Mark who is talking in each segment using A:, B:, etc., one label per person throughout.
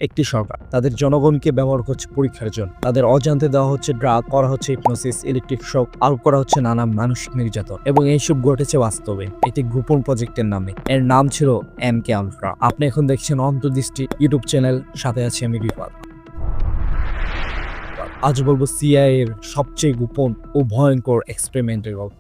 A: একটি সরকার তাদের জনগণকে ব্যবহার করছে পরীক্ষার জন্য। তাদের অজান্তে দেওয়া হচ্ছে ড্রাগ, করা হচ্ছে হিপনোসিস, ইলেকট্রিক শক, আর করা হচ্ছে নানা মানসিক নির্যাতন, এবং এইসব ঘটেছে বাস্তবে একটি গোপন প্রজেক্টের নামে। এর নাম ছিল MK আলট্রা। আপনি এখন দেখছেন অন্তর্দৃষ্টি ইউটিউব চ্যানেল, সাথে আছে আমি রিফাত। আজ বলবো CIA এর সবচেয়ে গোপন ও ভয়ঙ্কর এক্সপেরিমেন্টের গল্প।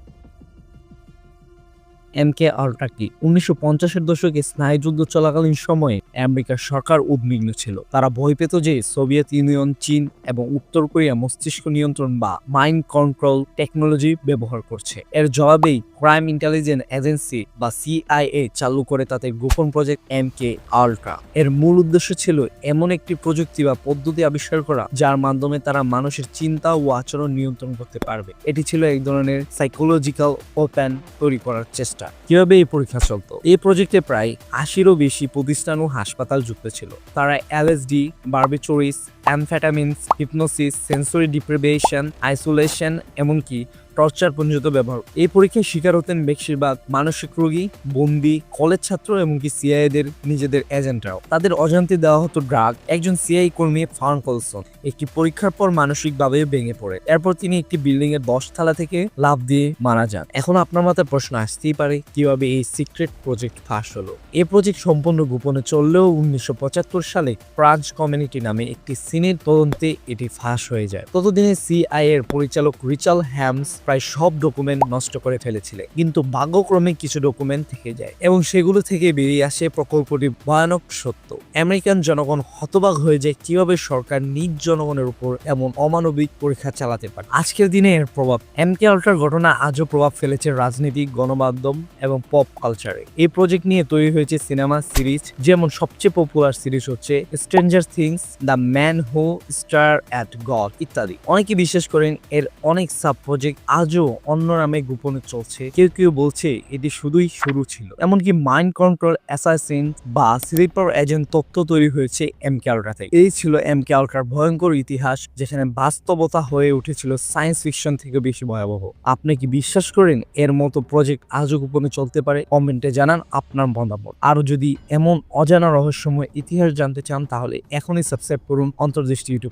A: MK আলট্রা কি? 1950-এর দশকে স্নায়ুযুদ্ধ চলাকালীন সময়ে আমেরিকার সরকার উদ্বিগ্ন ছিল। তারা ভয় পেত যে সোভিয়েত ইউনিয়ন, চীন এবং উত্তর কোরিয়া মস্তিষ্ক নিয়ন্ত্রণ বা মাইন্ড কন্ট্রোল টেকনোলজি ব্যবহার করছে। এর জবাবেই ক্রাইম ইন্টেলিজেন্স এজেন্সি বা CIA চালু করে তাদের গোপন প্রজেক্ট MK আলট্রা। এর মূল উদ্দেশ্য ছিল এমন একটি প্রযুক্তি বা পদ্ধতি আবিষ্কার করা যার মাধ্যমে তারা মানুষের চিন্তা ও আচরণ নিয়ন্ত্রণ করতে পারবে। এটি ছিল এক ধরনের সাইকোলজিক্যাল ওপেন তৈরি করার চেষ্টা। কিভাবে এই পরীক্ষা চলতো? এই প্রজেক্টে প্রায় 80-রও বেশি প্রতিষ্ঠান ও হাসপাতাল যুক্ত ছিল। তারা LSD, বার্বিচুরিস, অ্যামফেটামিনস, হিপনোসিস, সেন্সরি ডিপ্রিভেশন, আইসোলেশন, এমনকি টর্চার পর্যন্ত ব্যবহার। এই পরীক্ষায় শিকার হতেন বেশিরভাগ মানসিক রোগী, বন্দী, কলেজ ছাত্র, এমনকি CIA-দের নিজেদের এজেন্টরাও। তাদের অজান্তে দেওয়া হতো ড্রাগ। একজন CIA কর্মী ফার্ন কলসন একটি পরীক্ষার পর মানসিকভাবে ভেঙে পড়ে। এরপর তিনি একটি বিল্ডিং এর 10 তলা থেকে লাফ দিয়ে মারা যান। এখন আপনার মাথায় প্রশ্ন আসতেই পারে, কিভাবে এই সিক্রেট প্রজেক্ট ফাঁস হলো? এই প্রজেক্ট সম্পূর্ণ গোপনে চললেও 1975 সালে প্রাজ কমিউনিটি নামে একটি সিনের তদন্তে এটি ফাঁস হয়ে যায়। ততদিনে CIA এর পরিচালক রিচার্ড হ্যামস প্রায় সব ডকুমেন্ট নষ্ট করে ফেলেছিলেন, কিন্তু ভাগ্যক্রমে কিছু ডকুমেন্ট থেকে যায় এবং সেগুলো থেকে বেরিয়ে আসে প্রকল্পটি ভয়ানক সত্য। আমেরিকান জনগণ হতবাক হয়ে যায় কিভাবে সরকার নিজ জনগণের উপর এমন অমানবিক পরীক্ষা চালাতে পারে। আজকের দিনে এর প্রভাব, MK আলট্রার ঘটনা আজও প্রভাব ফেলেছে রাজনীতি, গণমাধ্যম এবং পপ কালচারে। এই প্রজেক্ট নিয়ে তৈরি হয়েছে সিনেমা সিরিজ, যেমন সবচেয়ে পপুলার সিরিজ হচ্ছে stranger things, the man who star at god ইত্যাদি। অনেকে বিশ্বাস করেন এর অনেক সাব প্রজেক্ট আজও অন্য নামে গোপনে চলছে। কেউ কেউ বলছে এটি শুধুই শুরু ছিল। এমনকি মাইন্ড কন্ট্রোল অ্যাসাসিন বা স্লিপার এজেন্ট তত্ত্ব তৈরি হয়েছে MK আলট্রা থেকে। এই ছিল MK আলট্রার ভয়ঙ্কর ইতিহাস, যেখানে বাস্তবতা হয়ে উঠেছিল সায়েন্স ফিকশন থেকে বেশি ভয়াবহ। আপনি কি বিশ্বাস করেন এর মতো প্রজেক্ট আজও গোপনে চলতে পারে? কমেন্টে জানান আপনার মতামত। আর যদি এমন অজানা রহস্যময় ইতিহাস জানতে চান, তাহলে এখনই সাবস্ক্রাইব করুন অন্তর্দৃষ্টি ইউটিউব।